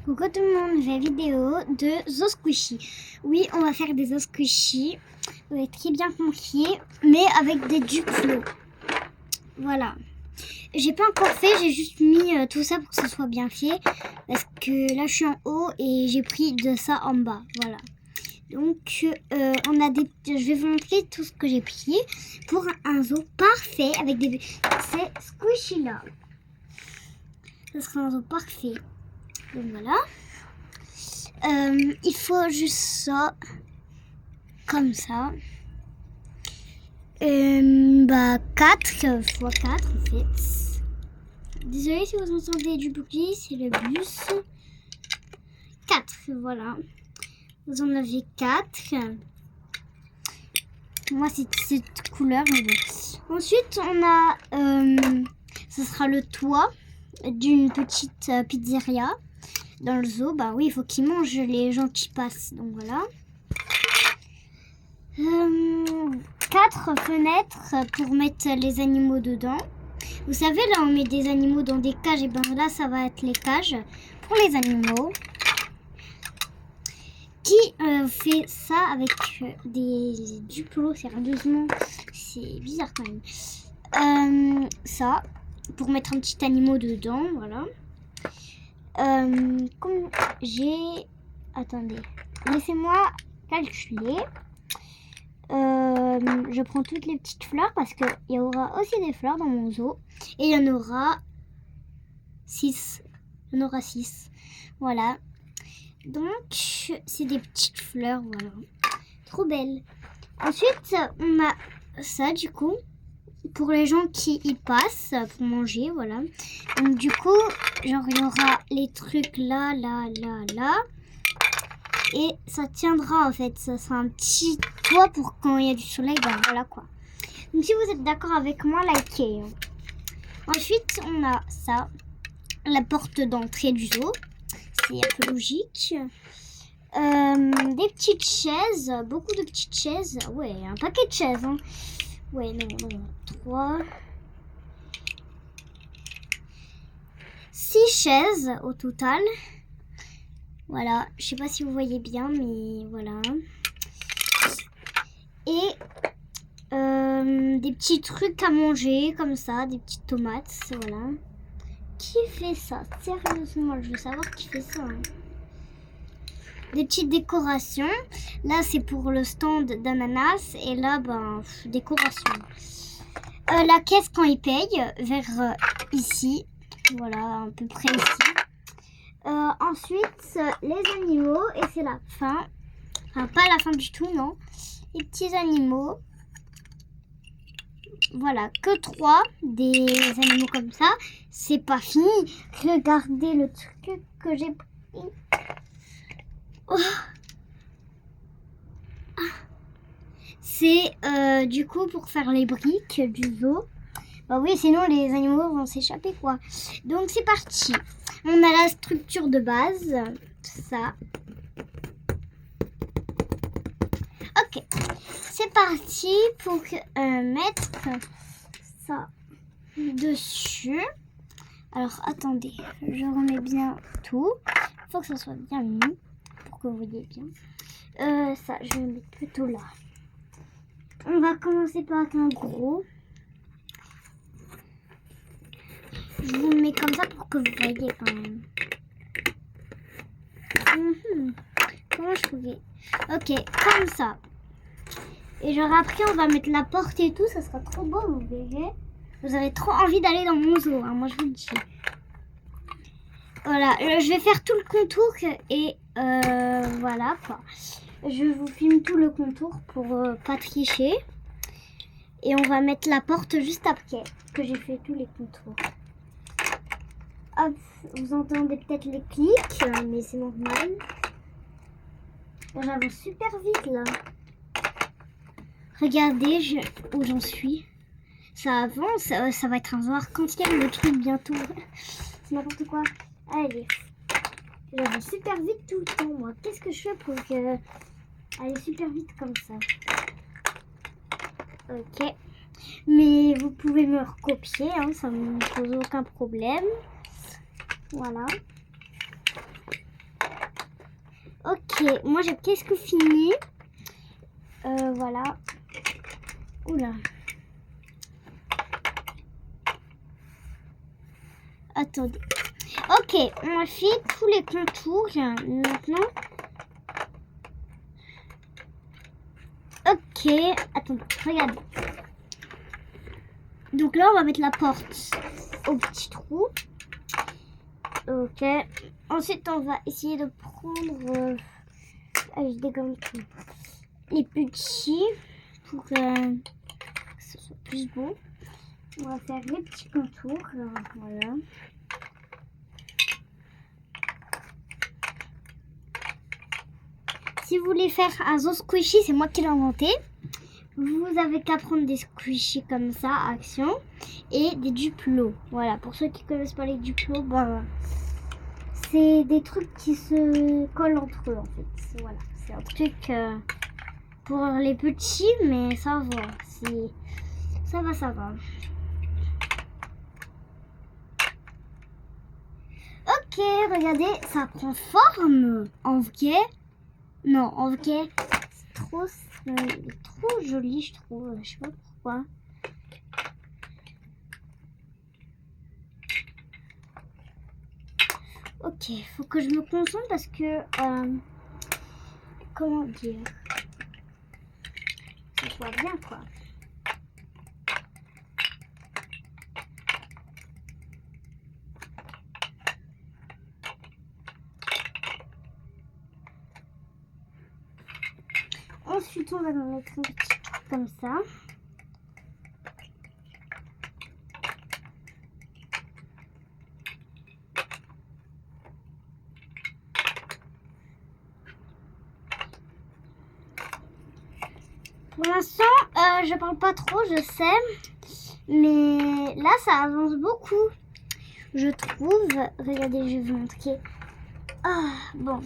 Coucou tout le monde, nouvelle vidéo de Zo Squishy. Oui, on va faire des Zo Squishy. Vous avez très bien compris, mais avec des Duplo. Voilà. J'ai pas encore fait, j'ai juste mis tout ça pour que ce soit bien fait. Parce que là je suis en haut et j'ai pris de ça en bas. Voilà. Donc on a des. Je vais vous montrer tout ce que j'ai pris pour un zoo parfait avec des. C'est Squishy là. Ce sera un zoo parfait. Donc voilà. Il faut juste ça. Comme ça. 4 x 4 en fait. Désolée si vous entendez du bruit, c'est le bus. 4, voilà. Vous en avez 4. Moi c'est cette couleur. Ensuite on a, ce sera le toit d'une petite pizzeria dans le zoo. Bah oui, il faut qu'ils mangent les gens qui passent. Donc voilà. 4 fenêtres pour mettre les animaux dedans. Vous savez, là on met des animaux dans des cages, et ben là ça va être les cages pour les animaux. Qui fait ça avec des duplos, sérieusement, c'est bizarre quand même. Ça, pour mettre un petit animal dedans, voilà. Comme j'ai... Attendez, laissez-moi calculer. Je prends toutes les petites fleurs parce qu'il y aura aussi des fleurs dans mon zoo. Et il y en aura 6. Il y en aura 6. Voilà. Donc, c'est des petites fleurs, voilà. Trop belles. Ensuite, on a ça, du coup, pour les gens qui y passent, pour manger, voilà. Donc, du coup, genre, il y aura les trucs là, là, là, là. Et ça tiendra, en fait. Ça sera un petit toit pour quand il y a du soleil, ben voilà, quoi. Donc, si vous êtes d'accord avec moi, likez. Ensuite, on a ça. La porte d'entrée du zoo. C'est un peu logique. Des petites chaises, beaucoup de petites chaises. Ouais, un paquet de chaises. Hein. Ouais, non. 3. 6 chaises au total. Voilà, je sais pas si vous voyez bien, mais voilà. Et des petits trucs à manger, comme ça, des petites tomates, voilà. Qui fait ça? Sérieusement, je veux savoir qui fait ça. Hein. Des petites décorations. Là, c'est pour le stand d'ananas. Et là, ben, décoration. La caisse quand il paye, vers ici. Voilà, à peu près ici. Ensuite, les animaux. Et c'est la fin. Enfin, pas la fin du tout, non. Les petits animaux. Voilà, que 3 des animaux comme ça. C'est pas fini. Regardez le truc que j'ai pris. Oh. C'est du coup pour faire les briques du zoo. Bah oui, sinon les animaux vont s'échapper quoi. Donc c'est parti. On a la structure de base. Ça. Ok. C'est parti pour mettre ça dessus. Alors attendez, je remets bien tout. Il faut que ça soit bien mis pour que vous voyez bien. Ça, je vais le mettre plutôt là. On va commencer par un gros. Je vous le mets comme ça pour que vous voyez quand même. Comment je pouvais... Ok, comme ça. Et genre après, on va mettre la porte et tout. Ça sera trop beau, vous verrez. Vous avez trop envie d'aller dans mon zoo, hein, moi je vous le dis. Voilà, je vais faire tout le contour et voilà quoi. Je vous filme tout le contour pour pas tricher. Et on va mettre la porte juste après que j'ai fait tous les contours. Hop, vous entendez peut-être les clics, mais c'est normal. J'avance super vite là. Regardez où j'en suis. Ça avance, ça va être un noir arc-en-ciel le truc bientôt. C'est n'importe quoi. Allez, j'avance super vite tout le temps moi. Qu'est-ce que je fais pour aller super vite comme ça? Ok. Mais vous pouvez me recopier, hein, ça ne me pose aucun problème. Voilà. Ok, moi j'ai presque fini. Voilà. Oula. Attendez. Ok, on a fait tous les contours maintenant. Ok, attendez, regardez. Donc là, on va mettre la porte au petit trou. Ok. Ensuite, on va essayer de prendre... je dégomme tout. Les petits pour que ce soit plus beau. On va faire les petits contours. Voilà. Si vous voulez faire un zoo squishy, c'est moi qui l'ai inventé. Vous avez qu'à prendre des squishies comme ça, action, et des duplos. Voilà, pour ceux qui ne connaissent pas les duplos, ben, c'est des trucs qui se collent entre eux en fait. Voilà, c'est un truc pour les petits, mais ça va. Ça va. Ok, regardez, ça prend forme en vrai. Non, en vrai, c'est trop joli, je trouve. Je sais pas pourquoi. Ok, faut que je me concentre parce que... comment dire? Ça soit bien, quoi. Ensuite, on va mettre un petit truc comme ça. Pour l'instant, je parle pas trop, je sais. Mais là, ça avance beaucoup. Je trouve. Regardez, je vais vous montrer. Ah, bon.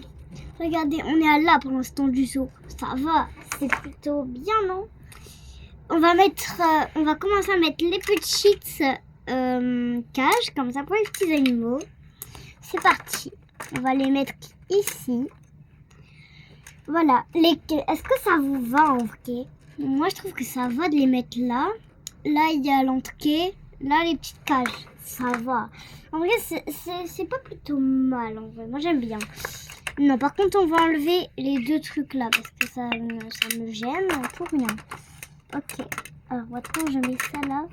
Regardez, on est à là pour l'instant du saut. Ça va, c'est plutôt bien, non? On va commencer à mettre les petites cages, comme ça, pour les petits animaux. C'est parti. On va les mettre ici. Voilà. Est-ce que ça vous va en vrai? Moi, je trouve que ça va de les mettre là. Là, il y a l'entrée. Là, les petites cages. Ça va. En vrai, c'est pas plutôt mal, en vrai. Moi, j'aime bien. Non, par contre, on va enlever les deux trucs là, parce que ça me gêne pour rien. Ok. Alors, maintenant, je mets ça là.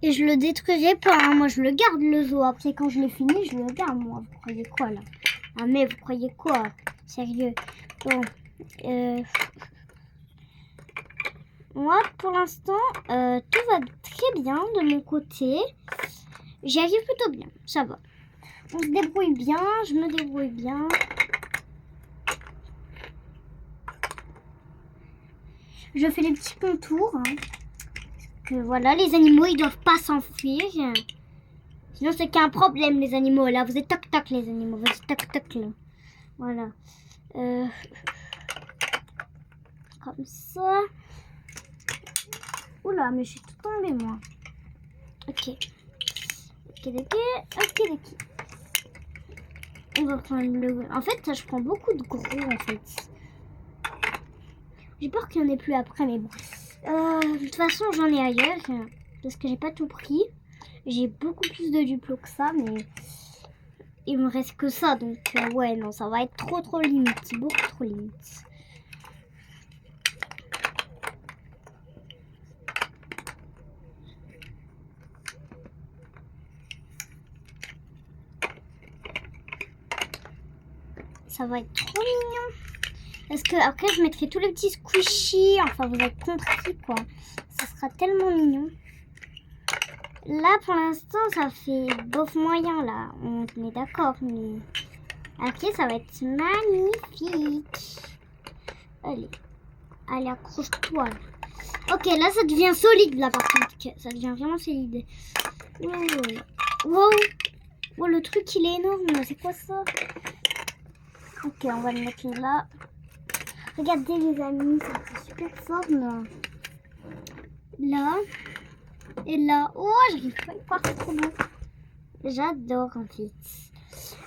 Et je le détruirai pas. Hein. Moi, je le garde, le zoo. Après, quand je l'ai fini, je le garde, moi. Vous croyez quoi, là? Ah, mais vous croyez quoi? Sérieux. Bon. Moi, pour l'instant, tout va très bien de mon côté. J'y arrive plutôt bien. Ça va. On se débrouille bien. Je me débrouille bien. Je fais les petits contours. Hein. Que voilà, les animaux, ils doivent pas s'enfuir. Sinon, c'est qu'un problème, les animaux. Là, vous êtes toc-toc, les animaux. Vous êtes toc-toc, là. Voilà. Comme ça. Oula, mais je suis tout tombée, moi. Ok. Ok. On va prendre le... En fait, ça, je prends beaucoup de gros, en fait. J'ai peur qu'il n'y en ait plus après, mais bon. De toute façon, j'en ai ailleurs. Parce que j'ai pas tout pris. J'ai beaucoup plus de duplo que ça, mais... il me reste que ça, donc... ouais, non, ça va être trop limite. Beaucoup trop limite. Ça va être trop mignon. Parce que après, je mettrai tous les petits squishies. Enfin, vous avez compris, quoi. Ça sera tellement mignon. Là, pour l'instant, ça fait bof moyen, là. On est d'accord, mais... après, ça va être magnifique. Allez, accroche-toi. Ok, là, ça devient solide, là, par contre. Ça devient vraiment solide. Wow. Oh, le truc, il est énorme. C'est quoi ça? Ok, on va le mettre là. Regardez, les amis, ça fait super forme. Là. Et là. Oh, j'arrive pas à y voir, c'est trop beau. J'adore, en fait.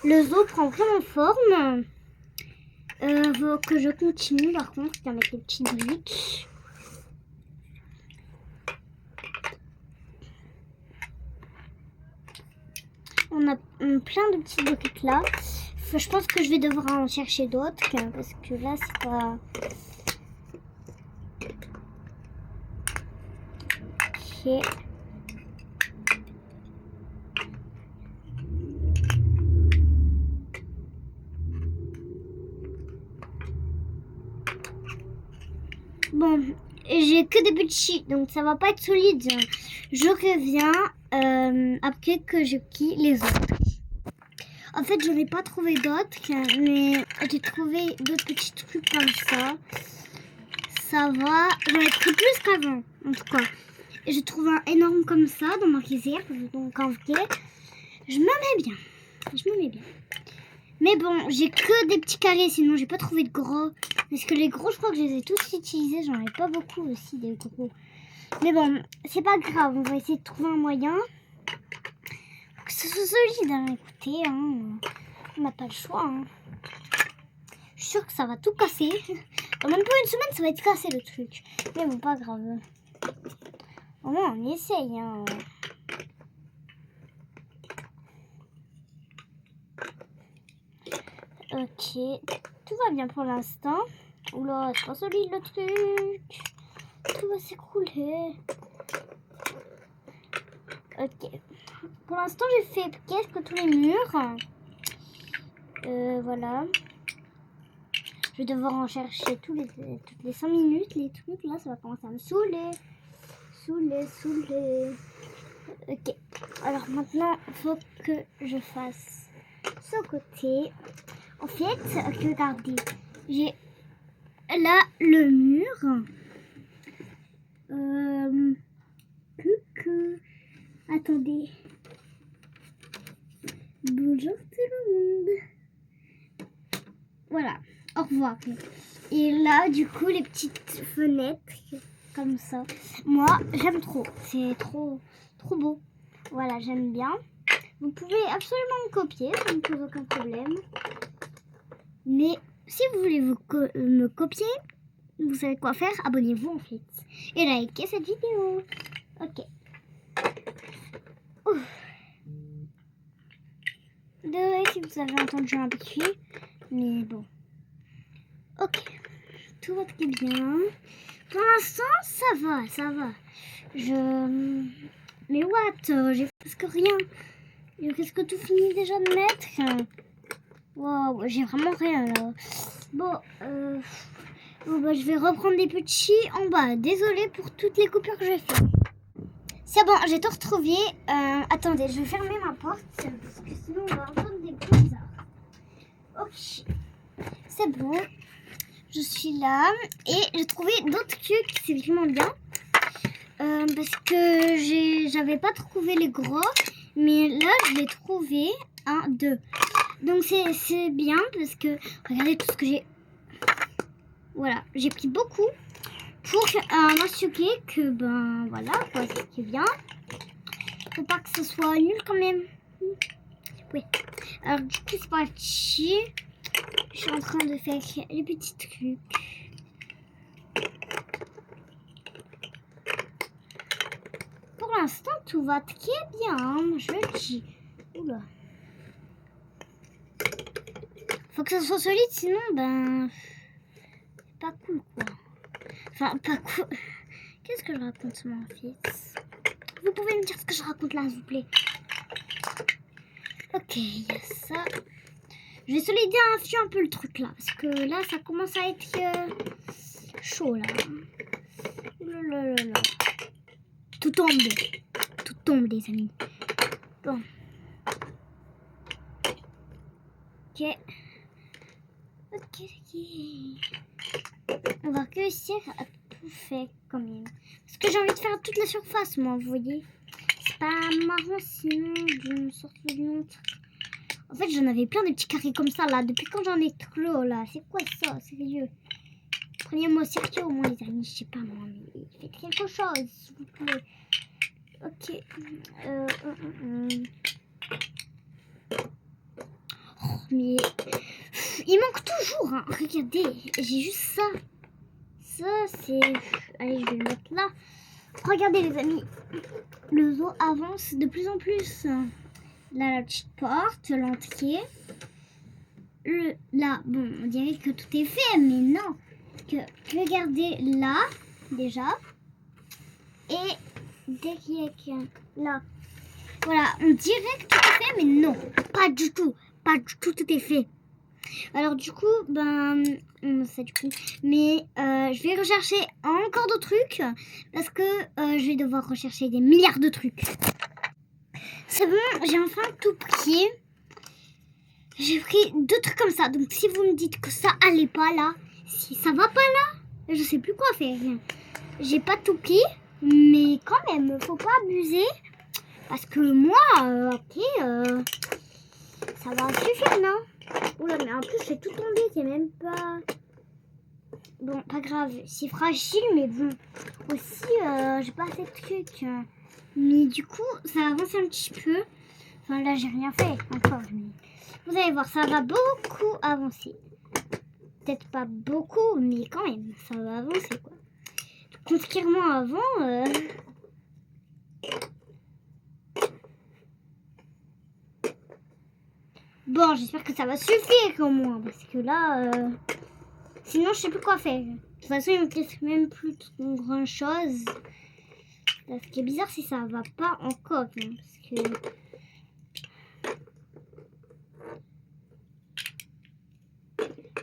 Le zoo prend vraiment forme. Faut que je continue par contre avec les petites briques. On a plein de petites briques là. Je pense que je vais devoir en chercher d'autres parce que là c'est pas... Ok. Bon, j'ai que des petits, donc ça va pas être solide. Je reviens après que je quitte les autres. En fait, je n'ai pas trouvé d'autres, mais j'ai trouvé d'autres petits trucs comme ça. Ça va, j'en ai pris plus qu'avant, en tout cas. Et je trouve un énorme comme ça dans ma réserve, donc en vrai, je me mets bien. Je me mets bien. Mais bon, j'ai que des petits carrés, sinon j'ai pas trouvé de gros. Parce que les gros, je crois que je les ai tous utilisés. J'en ai pas beaucoup aussi, des gros. Mais bon, c'est pas grave. On va essayer de trouver un moyen. Faut que ce soit solide, hein. Écoutez, hein. On n'a pas le choix. Hein. Je suis sûre que ça va tout casser. Dans même pas une semaine, ça va être cassé le truc. Mais bon, pas grave. Au moins, on essaye. Hein. Ok, tout va bien pour l'instant. Oula, c'est pas solide le truc. Tout va s'écrouler. Ok. Pour l'instant, j'ai fait presque tous les murs. Voilà. Je vais devoir en chercher toutes les 5 minutes. Les trucs, là, ça va commencer à me saouler. Saouler. Ok. Alors maintenant, il faut que je fasse ce côté. En fait, regardez. J'ai là le mur. Coucou. Attendez. Bonjour tout le monde. Voilà. Au revoir. Et là, du coup, les petites fenêtres comme ça. Moi, j'aime trop. C'est trop beau. Voilà, j'aime bien. Vous pouvez absolument me copier, ça ne pose aucun problème. Mais si vous voulez me copier, vous savez quoi faire. Abonnez-vous en fait. Et likez cette vidéo. Ok. Ouf. Désolée si vous avez entendu un bruit. Mais bon. Ok. Tout va très bien. Pour l'instant, ça va. Mais what? J'ai presque rien. J'ai presque tout fini déjà de mettre. Wow, j'ai vraiment rien là. Bon, bah, je vais reprendre les petits en bas. Désolée pour toutes les coupures que j'ai fait. C'est bon, j'ai tout retrouvé. Attendez, je vais fermer ma porte parce que sinon on va entendre des bruits bizarres. Ok, c'est bon. Je suis là et j'ai trouvé d'autres trucs, c'est vraiment bien. Parce que j'avais pas trouvé les gros, mais là je l'ai trouvé. 1, 2. Donc c'est bien parce que regardez tout ce que j'ai. Voilà, j'ai pris beaucoup pour m'assurer que ben voilà quoi, c'est bien. Faut pas que ce soit nul quand même. Oui. Alors du coup c'est parti. Je suis en train de faire les petits trucs. Pour l'instant tout va très bien, hein, je le dis. Oula. Faut que ça soit solide, sinon ben c'est pas cool quoi. Enfin pas cool. Qu'est-ce que je raconte mon fils? Vous pouvez me dire ce que je raconte là s'il vous plaît? Ok, il y a ça. Je vais solidifier un peu le truc là, parce que là ça commence à être chaud là. Lalalala. Tout tombe les amis. Bon. Ok. On va réussir à tout faire quand même. Parce que j'ai envie de faire toute la surface moi, vous voyez. C'est pas marrant sinon d'une sorte d'une autre. En fait, j'en avais plein de petits carrés comme ça, là. Depuis quand j'en ai trop, là? C'est quoi ça? Sérieux? Prenez-moi au sérieux, au moins, les amis. Je sais pas, moi, mais faites quelque chose, s'il vous plaît. Ok. mais il manque toujours. Hein. Regardez, j'ai juste ça. Ça, c'est... Allez, je vais le mettre là. Regardez, les amis. Le zoo avance de plus en plus. Là, la petite porte, l'entrée. Là, bon, on dirait que tout est fait, mais non. Regardez là, déjà. Et derrière, là. Voilà, on dirait que tout est fait, mais non. Pas du tout. Pas du tout, tout est fait. Alors du coup, ça du coup. Mais je vais rechercher encore d'autres trucs. Parce que je vais devoir rechercher des milliards de trucs. C'est bon, j'ai enfin tout pris. J'ai pris 2 trucs comme ça. Donc si vous me dites que ça allait pas là, si ça va pas là, je sais plus quoi faire. J'ai pas tout pris, mais quand même, faut pas abuser. Parce que moi, ok, ça va suffire, non? Oula, mais en plus, c'est tout tombé, c'est même pas... Bon, pas grave, c'est fragile, mais bon. Aussi, j'ai pas assez de trucs. Mais du coup, ça avance un petit peu. Enfin, là, j'ai rien fait encore, mais... Vous allez voir, ça va beaucoup avancer. Peut-être pas beaucoup, mais quand même, ça va avancer, quoi. Contrairement à avant... Bon, j'espère que ça va suffire au moins, parce que là... Sinon, je sais plus quoi faire. De toute façon, il me reste même plus grand chose. Ce qui est bizarre, c'est que ça va pas encore. Hein, parce que...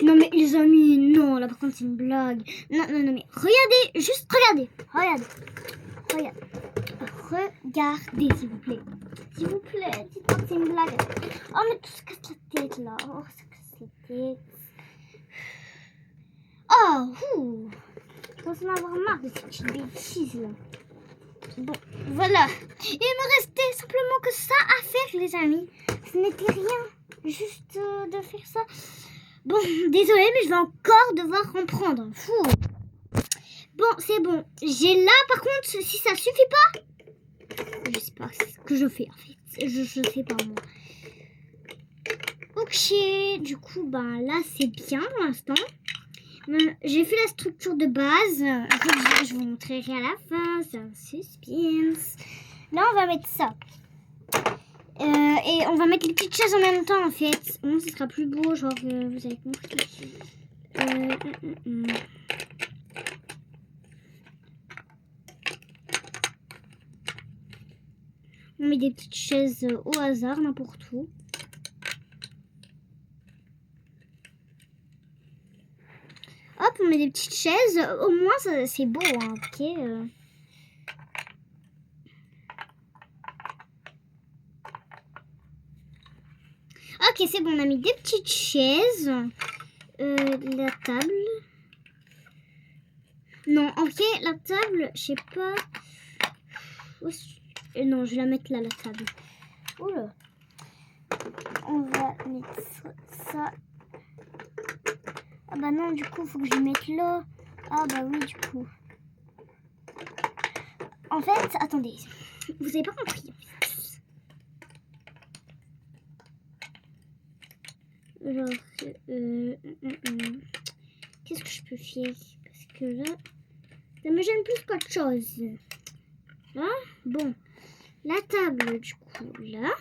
Non mais les amis, non, là par contre c'est une blague. Non, non, non, mais regardez, juste regardez. Regardez. Regardez, s'il vous plaît. S'il vous plaît, dites-moi que c'est une blague. Oh, mais tout se casse la tête là. Oh, ça casse la tête. Oh, je pense en avoir marre de ces petites bêtises là. Bon, voilà. Il me restait simplement que ça à faire, les amis. Ce n'était rien. Juste de faire ça. Bon, désolé, mais je vais encore devoir en prendre. Fou. Bon, c'est bon. J'ai là, par contre, si ça suffit pas, je sais pas ce que je fais, en fait. Je sais pas, moi. Ok, du coup, là, c'est bien pour l'instant. J'ai fait la structure de base. Je vous montrerai à la fin. C'est un suspense. Là, on va mettre ça. Et on va mettre les petites chaises en même temps, en fait. Bon, ce sera plus beau, genre, vous avez compris. On met des petites chaises au hasard, n'importe où. Hop, on met des petites chaises. Au moins, c'est beau, hein, ok. Ok, c'est bon, on a mis des petites chaises. La table. Non, ok, la table, je sais pas. Non, je vais la mettre là, la table. Oula. On va mettre ça. Ah bah non, du coup, faut que je le mette là. Ah bah oui, du coup. En fait, attendez. Vous avez pas compris. Genre, qu'est-ce que je peux faire? Parce que là, ça me gêne plus qu'autre chose. Là, bon. La table, du coup, là.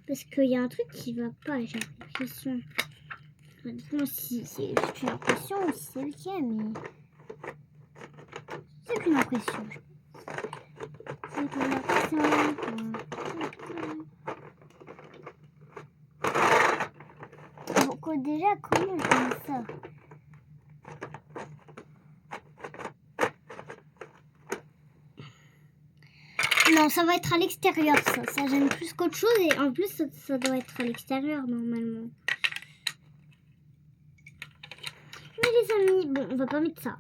Parce qu'il y a un truc qui va pas, j'ai l'impression. Bon, si c'est juste une impression ou si c'est le cas, mais... C'est qu'une impression, je pense. C'est qu'une impression. Donc, déjà, comment je fais ça? Non, ça va être à l'extérieur, ça. Ça gêne plus qu'autre chose. Et en plus, ça doit être à l'extérieur, normalement. Mais les amis, bon, on va pas mettre ça.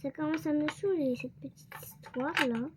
Ça commence à me saouler, cette petite histoire-là.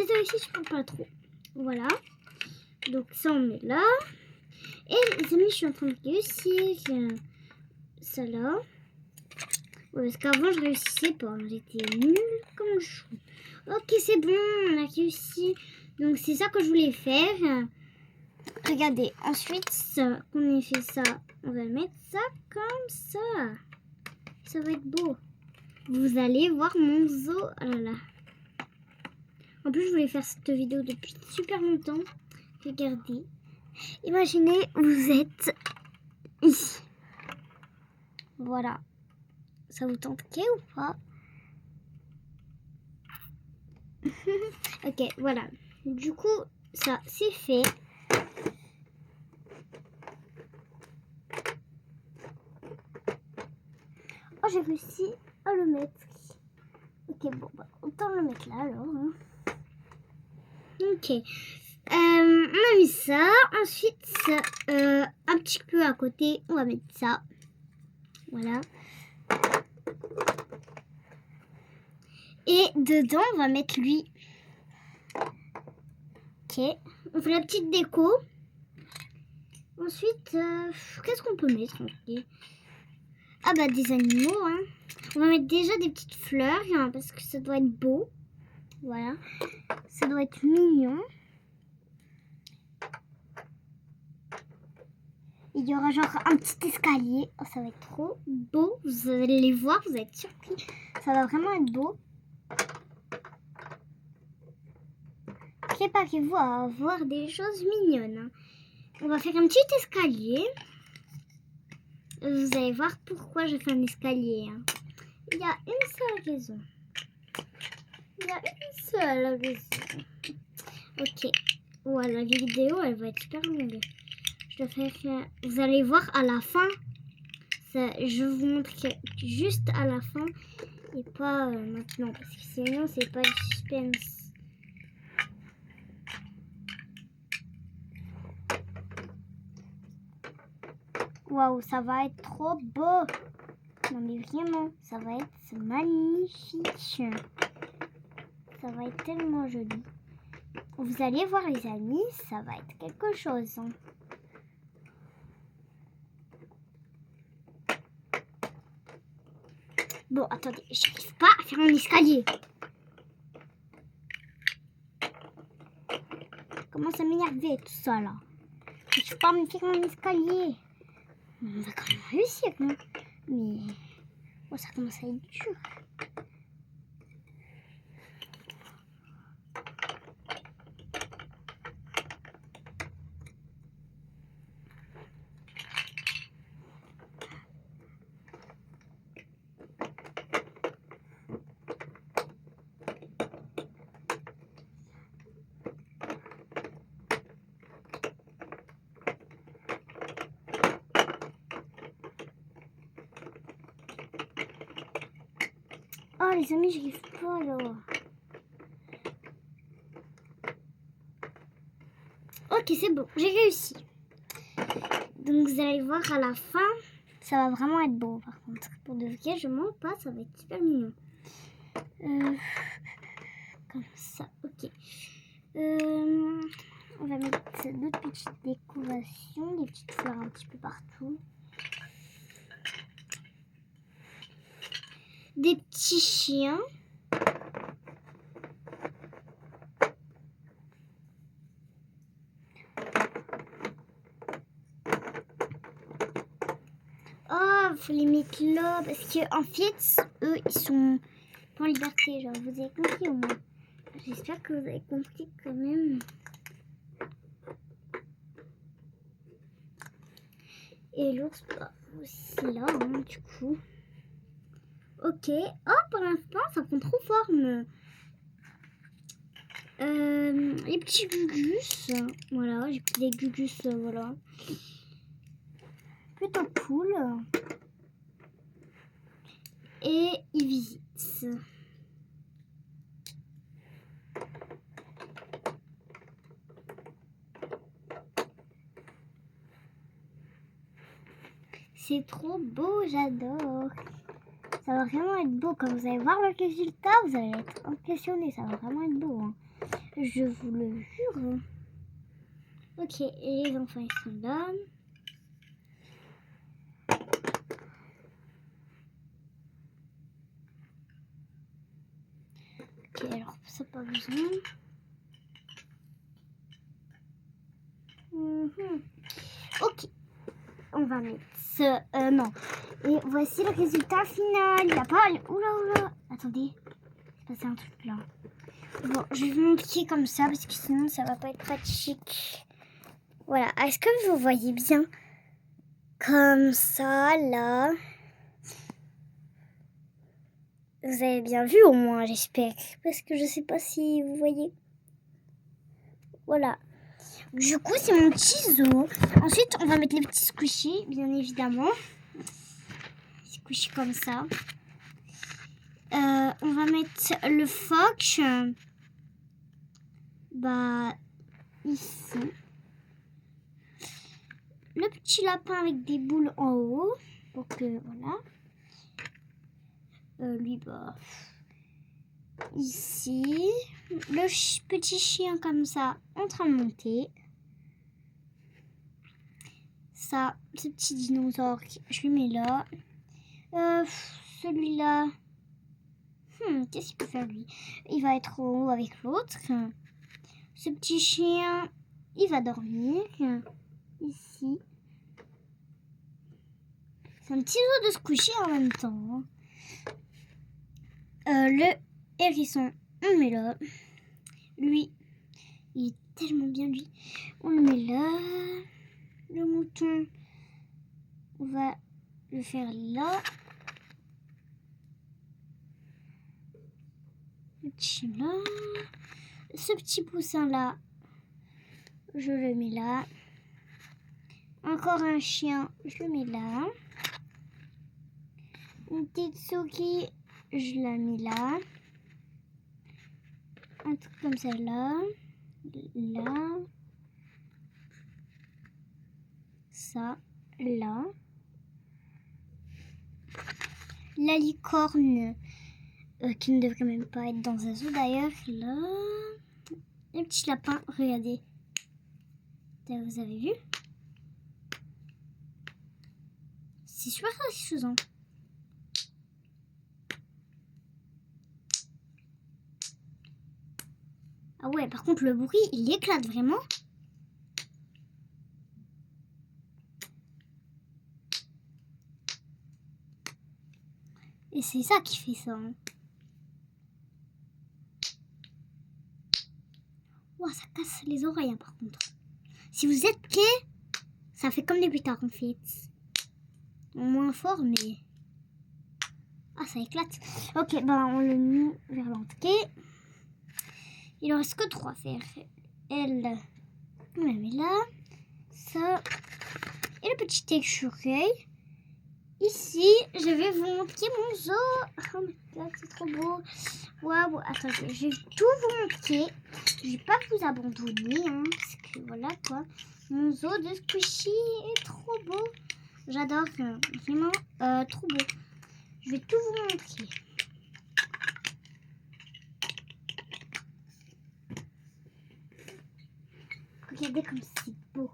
désolée si je parle pas trop. Voilà. Donc ça on met là. Et les amis, je suis en train de réussir ça là. Ouais, parce qu'avant je réussissais pas. J'étais nulle comme le chou. Ok, c'est bon, on a réussi. Donc c'est ça que je voulais faire. Regardez, ensuite qu'on ait fait ça, on va mettre ça comme ça. Ça va être beau. Vous allez voir mon zoo. Oh là là. En plus, je voulais faire cette vidéo depuis super longtemps. Regardez. Imaginez, vous êtes ici. Voilà. Ça vous tente ou pas? Ok, voilà. Du coup, ça, c'est fait. Oh, j'ai réussi à le mettre. Ok, bon, bah, autant le mettre là, alors. Hein. Ok. On a mis ça. Ensuite, un petit peu à côté, on va mettre ça. Voilà. Et dedans, on va mettre lui. Ok. On fait la petite déco. Ensuite, qu'est-ce qu'on peut mettre? Ah bah des animaux. Hein. On va mettre déjà des petites fleurs hein, parce que ça doit être beau. Voilà. Ça doit être mignon. Il y aura genre un petit escalier. Oh, ça va être trop beau. Vous allez les voir, vous allez être surpris. Ça va vraiment être beau. Préparez-vous à voir des choses mignonnes. Hein. On va faire un petit escalier. Vous allez voir pourquoi je fais un escalier. Hein. Il y a une seule raison. Il y a une seule raison. Ok. Voilà, la vidéo, elle va être super longue. Je vais faire... Vous allez voir à la fin. Ça, je vous montrerai juste à la fin. Et pas maintenant. Parce que sinon, c'est pas du suspense. Waouh, ça va être trop beau. Non mais vraiment, ça va être magnifique. Ça va être tellement joli. Vous allez voir les amis, ça va être quelque chose. Hein. Bon, attendez, j'arrive pas à faire mon escalier. Comment ça m'énerver tout ça là. Je peux pas me faire mon escalier. On va quand même réussir, non? Mais oh, ça commence à être dur. Oh les amis, j'arrive pas là. Ok, c'est bon, j'ai réussi. Donc vous allez voir à la fin, ça va vraiment être beau par contre. Pour de vrai, je mens pas, ça va être super mignon. Comme ça, ok. On va mettre d'autres petites décorations, des petites fleurs un petit peu partout. Des petits chiens. Oh, faut les mettre là parce que en fait, eux, ils sont en liberté. Genre, vous avez compris au moins. J'espère que vous avez compris quand même. Et l'ours aussi là, hein, du coup. Ok. Oh, pour l'instant, ça prend trop forme. Les petits gugus. Voilà, j'ai pris des gugus, voilà. Plutôt cool. Et ils visitent. C'est trop beau, j'adore. Ça va vraiment être beau. Quand vous allez voir le résultat, vous allez être impressionné. Ça va vraiment être beau. Hein. Je vous le jure. Ok, et les enfants ils sont là. Ok, alors ça pas besoin. Ok, on va mettre ce... non. Et voici le résultat final. Il n'y a pas... Oula. Attendez. C'est un truc là. Bon, je vais vous montrer comme ça parce que sinon ça va pas être pratique. Voilà. Est-ce que vous voyez bien? Comme ça, là. Vous avez bien vu au moins, j'espère. Parce que je sais pas si vous voyez. Voilà. Du coup, c'est mon petit zoo. Ensuite, on va mettre les petits squishies, bien évidemment. Squishies comme ça. On va mettre le phoque. Bah, ici. Le petit lapin avec des boules en haut. Pour que, voilà. Lui, bah, ici. Le petit chien comme ça, en train de monter. Ça, ce petit dinosaure, je le mets là. Celui-là, qu'est-ce qu'il peut faire lui? Il va être en haut avec l'autre. Ce petit chien, il va dormir. Ici. C'est un petit zoo de squishy en même temps. Le hérisson, on le met là. Lui, il est tellement bien lui. On le met là. Le mouton, on va le faire là. Le petit là. Ce petit poussin là, je le mets là. Encore un chien, je le mets là. Une petite souris, je la mets là. Un truc comme ça là. Là. Ça, là. La licorne, qui ne devrait même pas être dans un zoo d'ailleurs, là. Les petits lapins, regardez. Vous avez vu? C'est super satisfaisant. Ah ouais, par contre, le bruit, il éclate vraiment. Et c'est ça qui fait ça. Hein. Wow, ça casse les oreilles, hein, par contre. Si vous êtes prêts, ça fait comme des pétards, en fait. Moins fort, mais... Ah, ça éclate. Ok, ben, on le met vers l'entrée. Il en reste que 3 à faire. Elle, on la met là. Ça. Et le petit écureuil. Ici, je vais vous montrer mon zoo. Oh my god, c'est trop beau. Waouh, attendez, je vais tout vous montrer. Je vais pas vous abandonner, hein, parce que voilà quoi. Mon zoo de squishy est trop beau. J'adore, vraiment trop beau. Je vais tout vous montrer. Regardez comme c'est beau.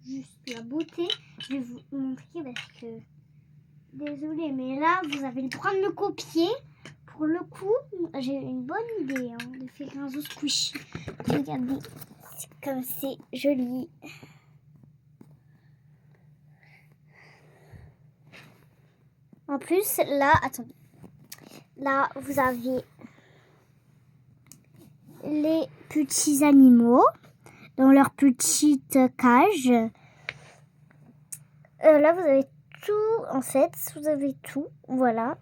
Juste la beauté. Je vais vous montrer parce que... Désolée, mais là, vous avez le droit de me copier. Pour le coup, j'ai une bonne idée hein, de faire un zoo squishy. Regardez, comme c'est joli. En plus, là, attendez. Là, vous avez les petits animaux dans leur petite cage. Là, vous avez tout, en fait, vous avez tout, voilà.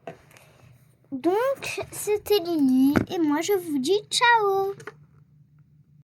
Donc, c'était Lily et moi, je vous dis ciao.